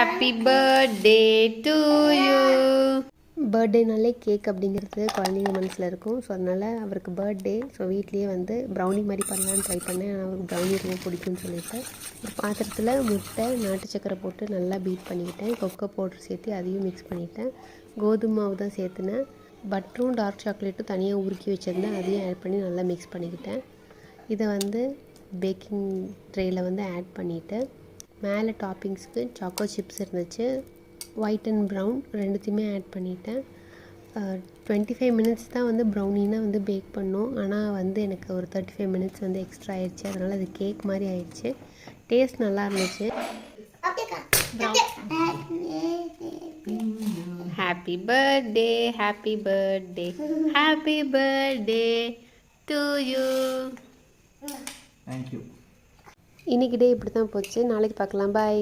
Happy birthday to you. பர்த்டேனாலே cake அப்படிங்கிறது குழந்தைங்க மனசில் இருக்கும். ஸோ அதனால் அவருக்கு பர்த்டே. ஸோ வீட்லேயே வந்து ப்ரௌனி மாதிரி பண்ணலான்னு ட்ரை பண்ணேன். ஆனால் அவருக்கு ப்ரௌனி ரொம்ப பிடிக்கும்னு சொல்லிட்டு ஒரு பாத்திரத்தில் முட்டை நாட்டு சக்கரை போட்டு நல்லா பீட் பண்ணிக்கிட்டேன். கொக்கோ பவுடர் சேர்த்து அதையும் மிக்ஸ் பண்ணிவிட்டேன். கோதுமை மாவு தான் சேர்த்துனேன். பட்டரும் டார்க் சாக்லேட்டும் தனியாக உருக்கி வச்சுருந்தேன். அதையும் ஆட் பண்ணி நல்லா மிக்ஸ் பண்ணிக்கிட்டேன். இதை வந்து பேக்கிங் ட்ரேயில் வந்து ஆட் பண்ணிவிட்டு மேலே டாப்பிங்ஸ்க்கு சாக்கோ சிப்ஸ் இருந்துச்சு, ஒயிட் அண்ட் ப்ரௌன் ரெண்டுத்தையுமே ஆட் பண்ணிட்டேன். 25 மினிட்ஸ் தான் வந்து ப்ரௌனினா வந்து பேக் பண்ணோம். ஆனால் வந்து எனக்கு ஒரு 35 மினிட்ஸ் வந்து எக்ஸ்ட்ரா ஆயிடுச்சு. அதனால் அது கேக் மாதிரி ஆயிடுச்சு. டேஸ்ட் நல்லா இருந்துச்சு. Happy birthday, happy birthday, happy birthday to you. Thank you. இன்றைக்கி டே இப்படி தான் போச்சு. நாளைக்கு பார்க்கலாம். பாய்.